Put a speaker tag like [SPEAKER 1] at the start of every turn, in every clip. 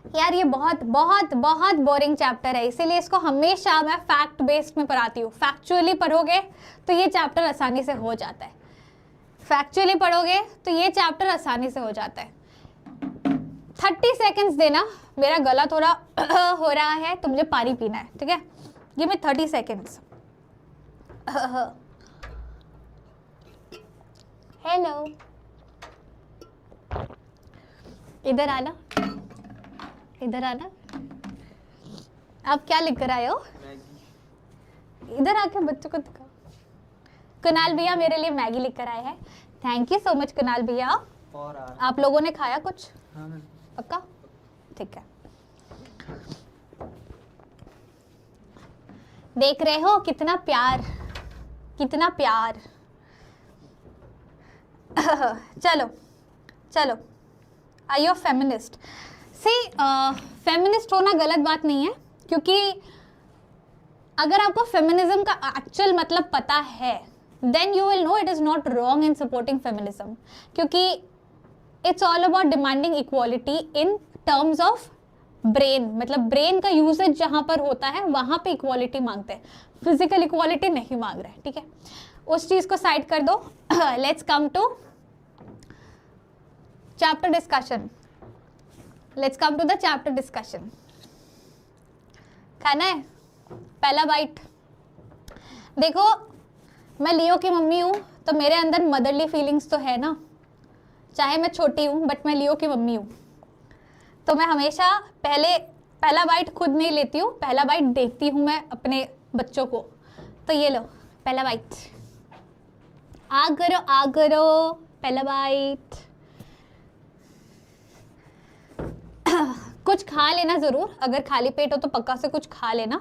[SPEAKER 1] यार ये बहुत बहुत बहुत बोरिंग चैप्टर है, इसीलिए इसको हमेशा मैं फैक्ट बेस्ड में पढ़ाती हूँ। फैक्चुअली पढ़ोगे तो ये चैप्टर आसानी से हो जाता है, फैक्चुअली पढ़ोगे तो ये चैप्टर आसानी से हो जाता है। 30 सेकेंड्स देना, मेरा गला थोड़ा हो रहा है तो मुझे पानी पीना है, ठीक है? Give me 30 seconds. हेलो, इधर आना, इधर आना। आप क्या लिख कर आए हो? इधर आके बच्चों को दिखाओ। कुणाल भैया मेरे लिए मैगी लिख कर आए हैं। Thank you so much Kunal भैया। आप लोगों ने खाया कुछ? हाँ, पक्का? ठीक है। देख रहे हो कितना प्यार, कितना प्यार। चलो चलो, आई यू फेमिनिस्ट? सी, फेमिनिस्ट होना गलत बात नहीं है, क्योंकि अगर आपको फेमिनिज्म का एक्चुअल मतलब पता है then you will know it is not wrong in supporting feminism, क्योंकि it's all about demanding equality in terms of brain. मतलब ब्रेन का यूजेज जहाँ पर होता है वहाँ पे इक्वालिटी मांगते हैं, फिजिकल इक्वालिटी नहीं मांग रहे हैं, ठीक है? उस चीज़ को साइड कर दो। Let's come to chapter discussion. Let's come to the chapter discussion. खाना है? पहला बाइट। देखो, मैं लियो की मम्मी हूँ तो मेरे अंदर मदरली फीलिंग्स तो है ना, चाहे मैं छोटी हूँ बट मैं लियो की मम्मी हूँ, तो मैं हमेशा पहला बाइट खुद नहीं लेती हूँ, पहला बाइट देती हूँ मैं अपने बच्चों को। तो ये लो पहला बाइट, आ करो पहला बाइट। कुछ खा लेना ज़रूर, अगर खाली पेट हो तो पक्का से कुछ खा लेना।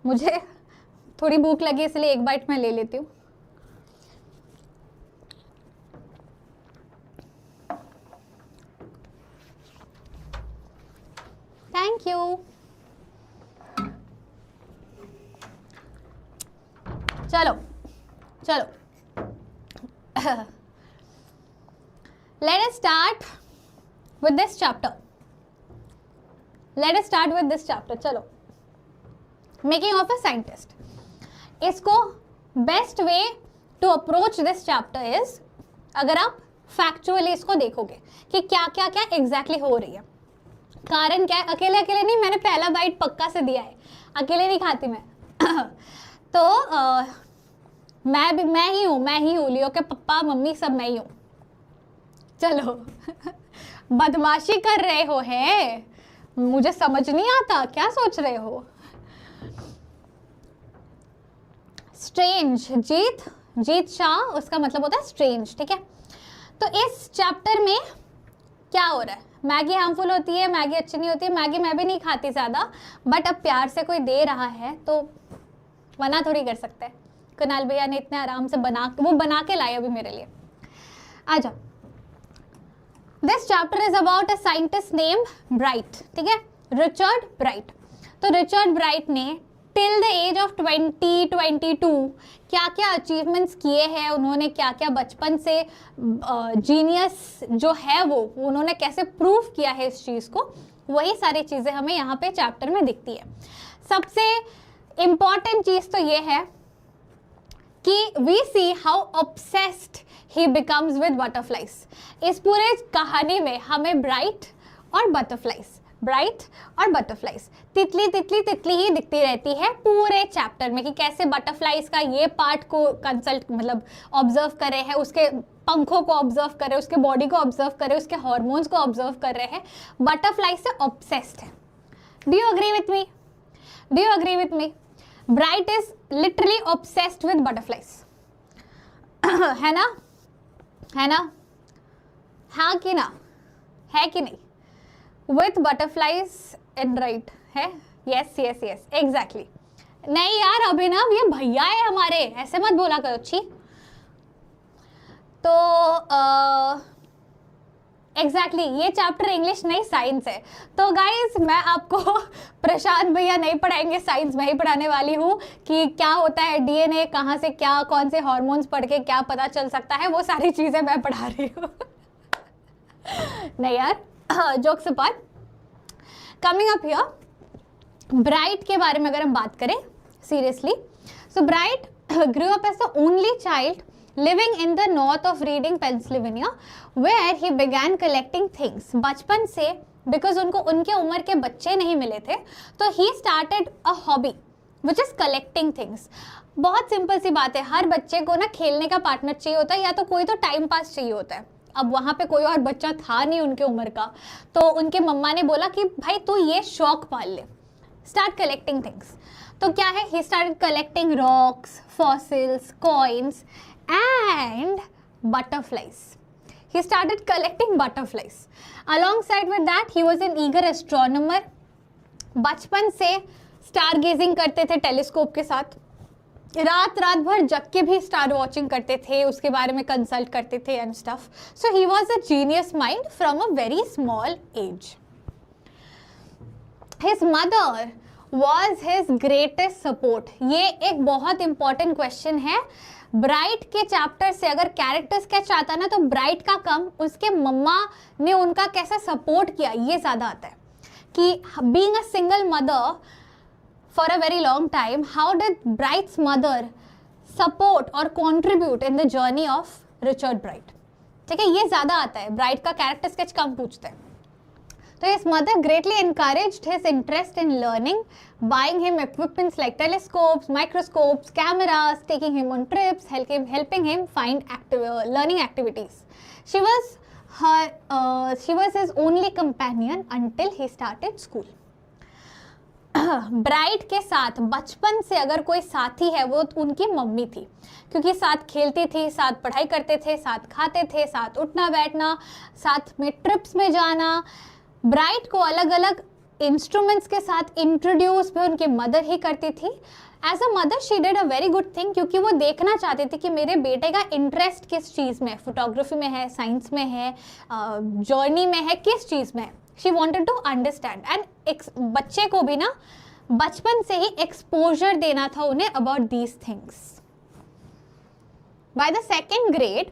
[SPEAKER 1] मुझे थोड़ी भूख लगी इसलिए एक बाइट मैं ले लेती हूँ। Thank you. चलो चलो, let us start with this chapter. चलो, मेकिंग ऑफ अ साइंटिस्ट। इसको best way to approach this chapter is, अगर आप फैक्चुअली इसको देखोगे कि क्या क्या क्या एग्जैक्टली हो रही है, कारण क्या है। अकेले अकेले नहीं, मैंने पहला बाइट पक्का से दिया है, अकेले नहीं खाती मैं। तो मैं ही हूँ, लियो के पप्पा मम्मी सब मैं ही हूँ। चलो। बदमाशी कर रहे हो है, मुझे समझ नहीं आता क्या सोच रहे हो। स्ट्रेंज, जीत शाह, उसका मतलब होता है स्ट्रेंज, ठीक है? तो इस चैप्टर में क्या हो रहा है? मैगी हार्मफुल होती है, मैगी अच्छी नहीं होती है। मैगी मैं भी नहीं खाती ज़्यादा, बट अब प्यार से कोई दे रहा है तो मना थोड़ी कर सकते हैं। कुणाल भैया ने इतने आराम से बना के लाए अभी मेरे लिए। आ जाओ। This chapter is about a scientist name bright, ठीक है? Richard bright. तो रिचर्ड ब्राइट ने टिल द एज ऑफ 2022 क्या क्या अचीवमेंट्स किए हैं, उन्होंने क्या क्या बचपन से जीनियस जो है वो उन्होंने कैसे प्रूव किया है इस चीज़ को, वही सारी चीज़ें हमें यहाँ पे चैप्टर में दिखती है। सबसे इम्पॉर्टेंट चीज़ तो ये है कि we see how obsessed he becomes with butterflies. इस पूरे कहानी में हमें ब्राइट और बटरफ्लाइज तितली ही दिखती रहती है पूरे चैप्टर में, कि कैसे बटरफ्लाइज का ये पार्ट को मतलब ऑब्जर्व कर रहे हैं, उसके पंखों को ऑब्जर्व कर रहे हैं, उसके बॉडी को ऑब्जर्व कर रहे हैं, उसके हॉर्मोन्स को ऑब्जर्व कर रहे हैं। बटरफ्लाई से ऑब्सेस्ड है। Do you agree with me? Bright is literally obsessed with butterflies. है ना? हाँ कि ना? है कि नहीं? विथ बटरफ्लाइज एंड राइट है। Yes exactly. नहीं यार अभिनव, ये भैया है हमारे, ऐसे मत बोला करो छी। तो एग्जैक्टली ये चैप्टर इंग्लिश नहीं साइंस है। तो गाइज मैं आपको प्रशांत भैया नहीं पढ़ाएंगे, साइंस मैं ही पढ़ाने वाली हूँ कि क्या होता है डीएनए, कहाँ से क्या, कौन से हॉर्मोन्स पढ़ के क्या पता चल सकता है, वो सारी चीज़ें मैं पढ़ा रही हूँ। नहीं यार, jokes apart. Coming up here, bright के बारे में अगर हम बात करें seriously, so bright grew up as the only child living in the north of Reading, Pennsylvania, where he began collecting things. बचपन से बिकॉज उनको उनके उम्र के बच्चे नहीं मिले थे, तो he started a hobby which is collecting things. बहुत सिंपल सी बात है, हर बच्चे को ना खेलने का पार्टनर चाहिए होता है, या तो कोई तो टाइम पास चाहिए होता है. अब वहाँ पे कोई और बच्चा था नहीं उनके उम्र का, तो उनके मम्मा ने बोला कि भाई तू ये शौक पाल ले, स्टार्ट कलेक्टिंग थिंग्स. तो क्या है, he started collecting rocks, fossils, coins and butterflies. He started collecting butterflies. Alongside with that, he was an eager astronomer. बचपन से स्टार गेजिंग करते थे टेलीस्कोप के साथ, रात रात भर जग के भी स्टार वॉचिंग करते थे, उसके बारे में कंसल्ट करते थे and stuff. So he was a genius mind from a very small age. His mother was his greatest support. ये एक बहुत इंपॉर्टेंट क्वेश्चन है. ब्राइट के चैप्टर से अगर कैरेक्टर स्केच आता है ना, तो ब्राइट का कम उसके मम्मा ने उनका कैसा सपोर्ट किया ये ज़्यादा आता है. कि being a single mother for a very long time, how did Bright's mother support और contribute in the journey of Richard Bright. ठीक है, ये ज़्यादा आता है, ब्राइट का कैरेक्टर स्केच कम पूछते हैं. So his mother greatly encouraged his interest in learning, buying him equipments like telescopes, microscopes, cameras, taking him on trips, helping him find learning activities. She was his only companion until he started school. Bright के साथ बचपन से अगर कोई साथी है वो उनकी मम्मी थी, क्योंकि साथ खेलती थी, साथ पढ़ाई करते थे, साथ खाते थे, साथ उठना बैठना, साथ में ट्रिप्स में जाना. ब्राइट को अलग अलग इंस्ट्रूमेंट्स के साथ इंट्रोड्यूस भी उनकी मदर ही करती थी. As a mother she did a very good thing, क्योंकि वो देखना चाहती थी कि मेरे बेटे का इंटरेस्ट किस चीज़ में है, फोटोग्राफी में है, साइंस में है, जर्नी में है, किस चीज़ में है. She wanted to understand and बच्चे को भी ना बचपन से ही एक्सपोजर देना था उन्हें about these things. By the second grade,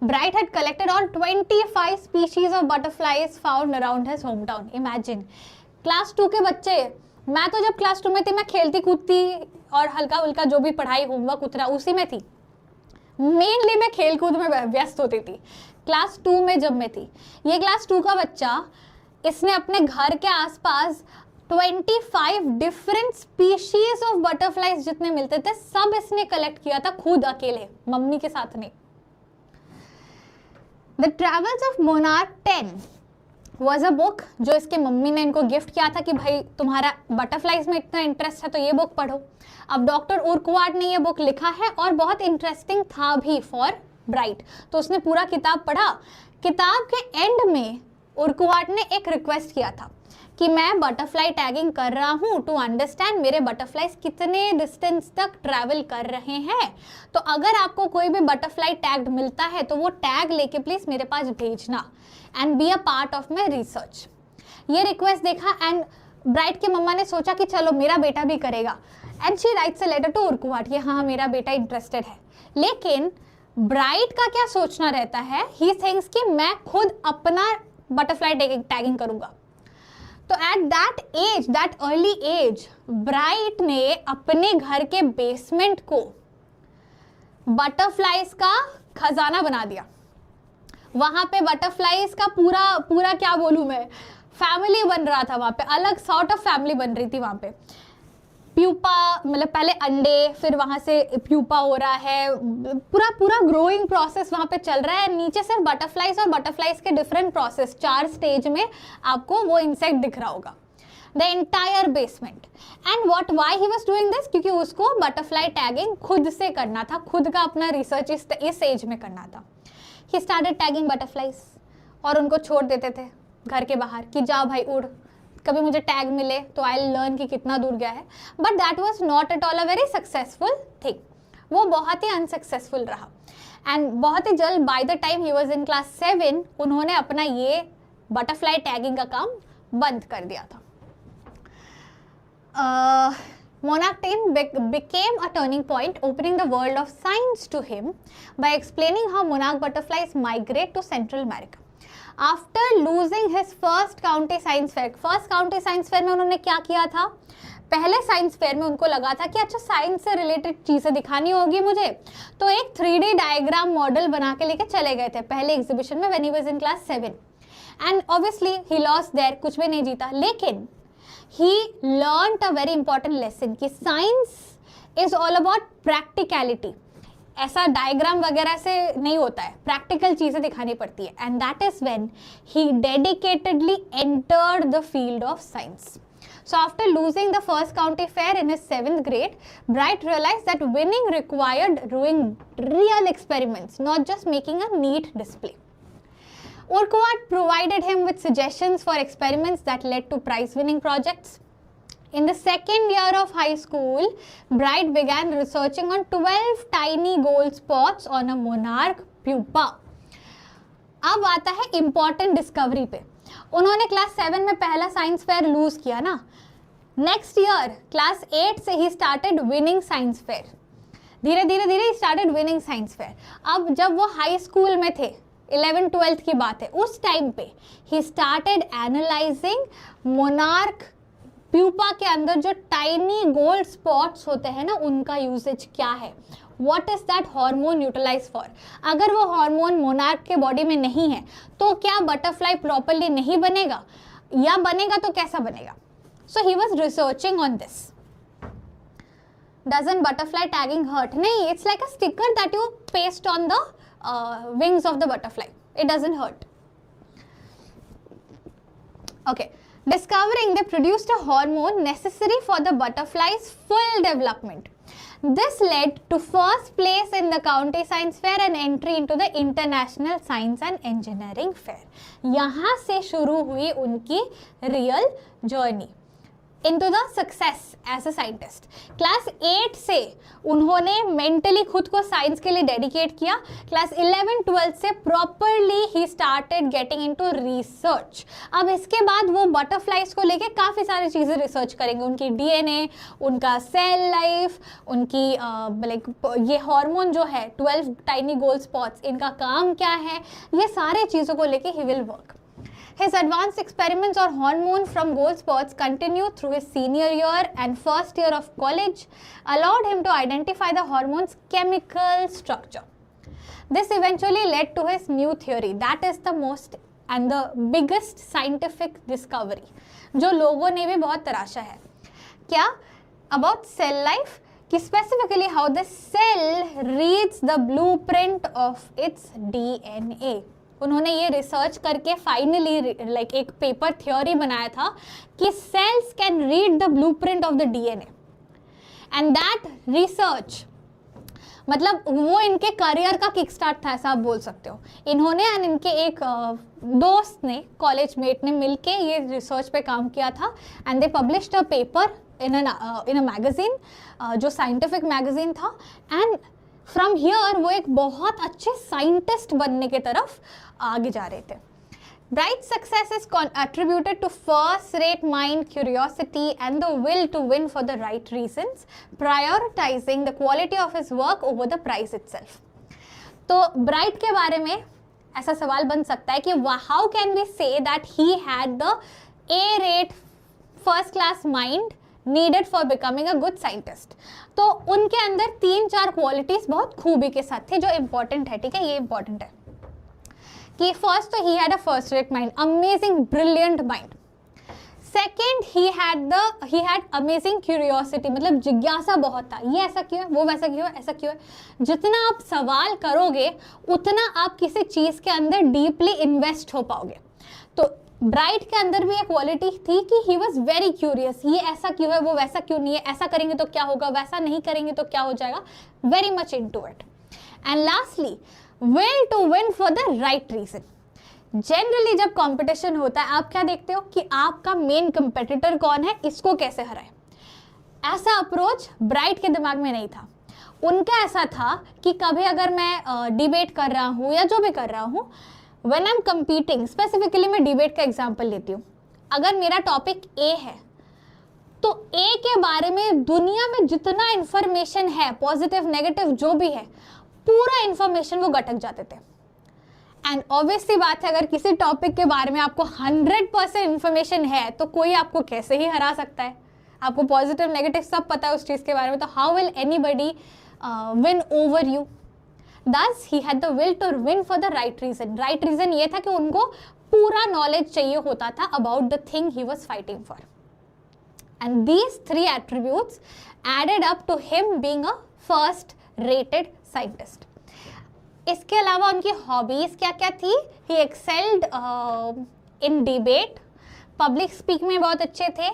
[SPEAKER 1] Bright had collected all 25 species of butterflies found around his hometown. Imagine, class 2 के बच्चे. मैं तो जब क्लास 2 में थी मैं खेलती कूदती और हल्का हुल्का जो भी पढ़ाई होमवर्क उतरा उसी में थी. मेनली मैं खेल कूद में व्यस्त होती थी क्लास 2 में जब मैं थी. ये क्लास 2 का बच्चा, इसने अपने घर के आसपास 25 डिफरेंट स्पीशीज ऑफ बटरफ्लाइज जितने मिलते थे सब इसने कलेक्ट किया था खुद अकेले, मम्मी के साथ नहीं. The Travels of Monarch 10 was a book जो इसके मम्मी ने इनको गिफ्ट किया था कि भाई तुम्हारा बटरफ्लाइज में इतना इंटरेस्ट है तो ये बुक पढ़ो. अब डॉक्टर उर्कुवार्ट ने ये बुक लिखा है और बहुत इंटरेस्टिंग था भी फॉर ब्राइट, तो उसने पूरा किताब पढ़ा. किताब के एंड में उर्कुवार्ट ने एक रिक्वेस्ट किया था कि मैं बटरफ्लाई टैगिंग कर रहा हूँ टू अंडरस्टैंड मेरे बटरफ्लाइज कितने डिस्टेंस तक ट्रैवल कर रहे हैं, तो अगर आपको कोई भी बटरफ्लाई टैग्ड मिलता है तो वो टैग लेके प्लीज़ मेरे पास भेजना and be a part of my research. ये रिक्वेस्ट देखा एंड ब्राइट के मम्मा ने सोचा कि चलो मेरा बेटा भी करेगा and she writes a letter to Urquhart कि हाँ मेरा बेटा इंटरेस्टेड है. लेकिन ब्राइट का क्या सोचना रहता है, ही थिंक्स कि मैं खुद अपना बटरफ्लाई टैगिंग करूँगा. तो at that age, that early age, Bright ने अपने घर के बेसमेंट को बटरफ्लाइज का खजाना बना दिया. वहाँ पे बटरफ्लाइज का पूरा क्या बोलूँ मैं, फैमिली बन रहा था वहाँ पे, अलग सॉर्ट ऑफ फैमिली बन रही थी वहाँ पे. प्यूपा मतलब पहले अंडे, फिर वहाँ से प्यूपा हो रहा है, पूरा ग्रोइंग प्रोसेस वहाँ पे चल रहा है. नीचे सिर्फ बटरफ्लाइज और बटरफ्लाइज के डिफरेंट प्रोसेस 4 स्टेज में आपको वो इंसेक्ट दिख रहा होगा. The entire basement. And why he was doing this, क्योंकि उसको बटरफ्लाई टैगिंग खुद से करना था, खुद का अपना रिसर्च इस एज में करना था. ही स्टार्टेड टैगिंग बटरफ्लाइज और उनको छोड़ देते थे घर के बाहर कि जाओ भाई उड़, कभी मुझे टैग मिले तो आई लर्न कि कितना दूर गया है. But that was not at all a very successful thing. वो बहुत ही अनसक्सेसफुल रहा एंड बहुत ही जल्द by the time he was in class 7 उन्होंने अपना ये बटरफ्लाई टैगिंग का काम बंद कर दिया था. Monarch 10 became a turning point, opening the world of science to him by explaining how monarch butterflies migrate to Central America. After losing his first county science fair, first county science fair में उन्होंने क्या किया था, पहले science fair में उनको लगा था कि अच्छा साइंस से रिलेटेड चीज़ें दिखानी होगी मुझे, तो एक 3D डायग्राम मॉडल बना के लेके चले गए थे पहले एग्जीबिशन में when he was in class 7, and obviously he lost there, कुछ भी नहीं जीता, लेकिन he learned a very important lesson कि science is all about practicality, ऐसा डायग्राम वगैरह से नहीं होता है, प्रैक्टिकल चीज़ें दिखानी पड़ती है, and that is when he dedicatedly entered the field of science. So after losing the first county fair in his 7th grade, Bright realized that winning required doing real experiments, not just making a neat display. Urquhart provided him with suggestions for experiments that led to prize-winning projects. In the second year of high school, Bright began researching on 12 tiny gold spots on a monarch pupa. अब आता है important discovery पे. उन्होंने class 7 में पहला science fair loose किया ना, next year class 8 से he started winning science fair, धीरे धीरे स्टार्टेड विनिंग साइंस फेयर. अब जब वो हाई स्कूल में थे, 11th-12th की बात है, उस टाइम पे he started analysing monarch pupa के अंदर जो टाइनी गोल्ड स्पॉट्स होते हैं ना, उनका यूजेज क्या है, what is that hormone utilize for. अगर वो हार्मोन मोनार्क के बॉडी में नहीं है तो क्या बटरफ्लाई प्रॉपरली नहीं बनेगा, या बनेगा तो कैसा बनेगा. So he was researching on this. Doesn't butterfly tagging hurt? नहीं, it's like a sticker that you paste on the wings of the butterfly, it doesn't hurt. Okay, discovering they produced a hormone necessary for the butterfly's full development. This led to first place in the county science fair and entry into the international science and engineering fair. यहाँ से शुरू हुई उनकी real journey into the success as a scientist. Class 8 से उन्होंने mentally खुद को science के लिए डेडिकेट किया. क्लास 11-12 से properly he started getting into research. अब इसके बाद वो बटरफ्लाइज को लेके काफ़ी सारी चीज़ें रिसर्च करेंगे, उनकी DNA, उनका सेल लाइफ, उनकी लाइक ये हार्मोन जो है 12 टाइनी गोल्ड स्पॉट्स, इनका काम क्या है, ये सारे चीज़ों को लेके he will work. His advanced experiments on hormone from gold spots continued through his senior year and first year of college, allowed him to identify the hormone's chemical structure. This eventually led to his new theory, that is the most and the biggest scientific discovery, जो लोगों ने भी बहुत तराशा है. क्या? About cell life, कि specifically how the cell reads the blueprint of its DNA. उन्होंने ये रिसर्च करके फाइनली लाइक एक पेपर थ्योरी बनाया था कि cells can read the blueprint of the DNA, and that research मतलब वो इनके करियर का किक स्टार्ट था, ऐसा आप बोल सकते हो. इन्होंने एंड इनके एक दोस्त ने, कॉलेज मेट ने मिलके ये रिसर्च पे काम किया था, and they published a paper in a magazine, जो साइंटिफिक मैगजीन था, एंड फ्रॉम हियर वो एक बहुत अच्छे साइंटिस्ट बनने की तरफ आगे जा रहे थे. Bright's success is attributed to first-rate mind, curiosity, and the will to win for the right reasons, prioritizing the quality of his work over the prize itself. तो Bright के बारे में ऐसा सवाल बन सकता है कि how can we say that he had the A-rate first-class mind needed for becoming a good scientist. तो उनके अंदर 3-4 क्वालिटीज बहुत खूबी के साथ थे जो इम्पोर्टेंट है. ठीक है, ये इम्पोर्टेंट है कि फर्स्ट तो he had a first rate mind, amazing brilliant mind. Second he had amazing curiosity, मतलब जिज्ञासा बहुत था, ये ऐसा क्यों है, वो वैसा क्यों है, ऐसा क्यों है. जितना आप सवाल करोगे उतना आप किसी चीज़ के अंदर डीपली इन्वेस्ट हो पाओगे. तो ब्राइट के अंदर भी एक क्वालिटी थी कि ही वॉज वेरी क्यूरियस, ये ऐसा क्यों है, वो वैसा क्यों नहीं है, ऐसा करेंगे तो क्या होगा, वैसा नहीं करेंगे तो क्या हो जाएगा, very much into it. And lastly, will to win for the right reason. Generally जब कंपटीशन होता है आप क्या देखते हो कि आपका मेन कंपेटिटर कौन है, इसको कैसे हराए. ऐसा अप्रोच ब्राइट के दिमाग में नहीं था. उनका ऐसा था कि कभी अगर मैं डिबेट कर रहा हूँ या जो भी कर रहा हूँ, when I am competing, specifically मैं डिबेट का एग्जांपल लेती हूँ, अगर मेरा टॉपिक ए है तो ए के बारे में दुनिया में जितना इंफॉर्मेशन है, पॉजिटिव नेगेटिव जो भी है, पूरा इंफॉर्मेशन वो गटक जाते थे. एंड ऑब्वियसली बात है, अगर किसी टॉपिक के बारे में आपको 100% इन्फॉर्मेशन है तो कोई आपको कैसे ही हरा सकता है। आपको पॉजिटिव नेगेटिव सब पता है उस चीज़ के बारे में, तो how will anybody win over you. Thus he had the will to win for the right reason. Right reason ये था कि उनको पूरा नॉलेज चाहिए होता था about the thing he was fighting for. And these 3 attributes added up to him being a first rated scientist. इसके अलावा उनकी हॉबीज क्या क्या थी? He excelled in debate, public speak में बहुत अच्छे थे,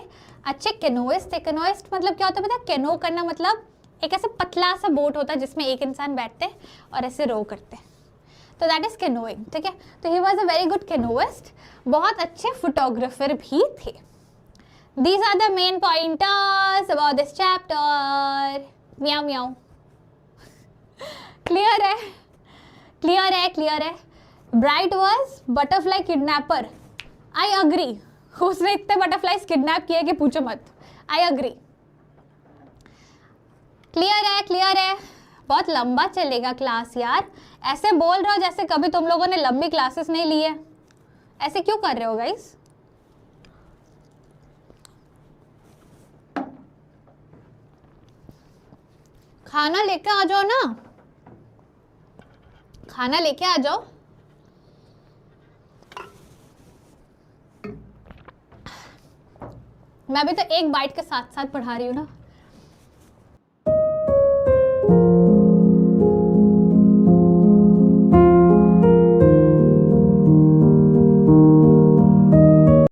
[SPEAKER 1] अच्छे कैनोइस्ट थे। कैनोइस्ट मतलब क्या होता है पता है? कैनो करना मतलब एक ऐसा पतला सा बोट होता है जिसमें एक इंसान बैठते हैं और ऐसे रो करते हैं, तो दैट इज कैनोइंग, ठीक है। तो he was a very good canoeist, बहुत अच्छे फोटोग्राफर भी थे। These are the main pointers about this chapter. म्याऊ म्याऊ। क्लियर है? क्लियर है? क्लियर है। Bright was butterfly kidnapper. I agree, उसने इतने बटरफ्लाइज किडनैप किए कि पूछो मत। I agree. क्लियर है? क्लियर है। बहुत लंबा चलेगा क्लास यार, ऐसे बोल रहे हो जैसे कभी तुम लोगों ने लंबी क्लासेस नहीं ली है। ऐसे क्यों कर रहे हो गाइस? खाना लेके आ जाओ ना, खाना लेके आ जाओ। मैं भी तो एक बाइट के साथ साथ पढ़ा रही हूँ ना।